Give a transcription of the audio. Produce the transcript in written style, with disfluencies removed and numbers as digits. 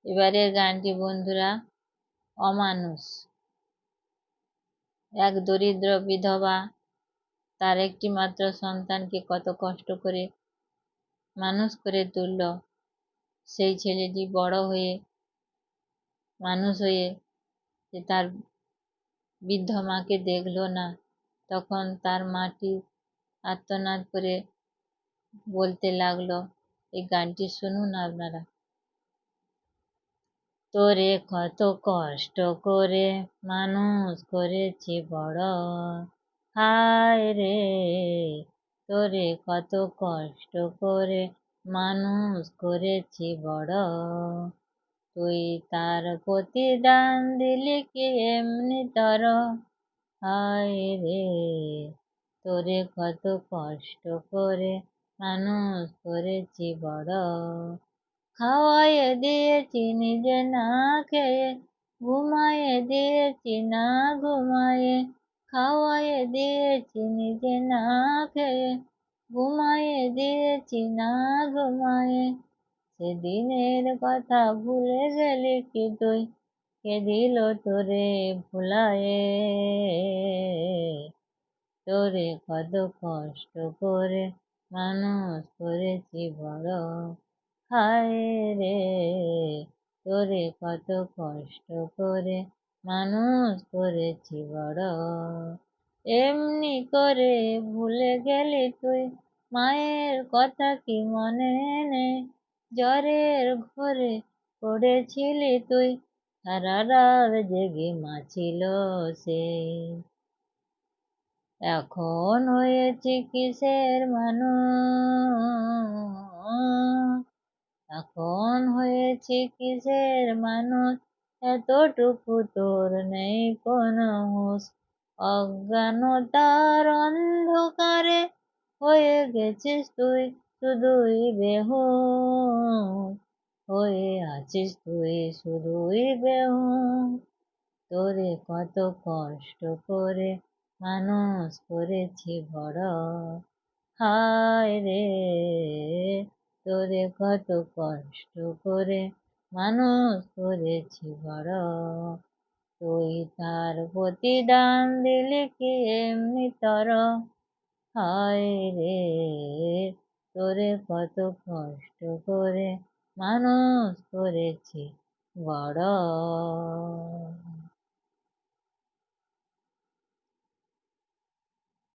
এবারের গানটি বন্ধুরা অমানুষ। এক দরিদ্র বিধবা তার একটি মাত্র সন্তানকে কত কষ্ট করে মানুষ করে তুলল। সেই ছেলেটি বড় হয়ে মানুষ হয়ে যে তার বৃদ্ধ মাকে দেখলো না, তখন তার মাটি আর্তনাদ করে বলতে লাগলো। এই গানটি শুনুন আপনারা। তোরে কত কষ্ট করে মানুষ করেছি বড়, হায় রে তোরে কত কষ্ট করে মানুষ করেছি বড়, তুই তার প্রতিদান দিলি কি এমনি তর, হায় রে তোরে কত কষ্ট করে মানুষ করেছি বড়, খাওয়াইয়ে দিয়েছি নিজে না খেয়ে, ঘুমাইয়ে দিয়েছি না ঘুমায়ে, খাওয়াইয়ে দিয়েছি নিজে না খেয়ে, ঘুমাইয়ে দিয়েছি না ঘুমায়ে, সেদিনের কথা ভুলে গেলি কি তুই, কে দিল তোরে ভুলায়ে, তোরে কত কষ্ট করে মানুষ করেছি বড়, হায় রে তোরে কত কষ্ট করে মানুষ করেছি বড়, এমনি করে ভুলে গেলি তুই, মায়ের কথা কি মনে নেই, জ্বরের ঘরে পড়েছিলি তুই, সারা রাত জেগে মা ছিল সে, এখন হয়েছি কিসের মানুষ, এখন হয়েছি কিসের মানুষ, এতটুকু তোর নেই কোনো হুঁশ, অজ্ঞানতার অন্ধকারে হয়ে গেছিস তুই শুধুই বেহুশ, হয়ে আছিস তুই শুধুই বেহুশ, তোরে কত কষ্ট করে মানুষ করেছি বড়, হায় রে তোরে কত কষ্ট করে মানুষ করেছি বড়, তুই তার প্রতিদান দিলি কি এমনি তর, হায় রে তোরে কত কষ্ট করে মানুষ করেছি বড়।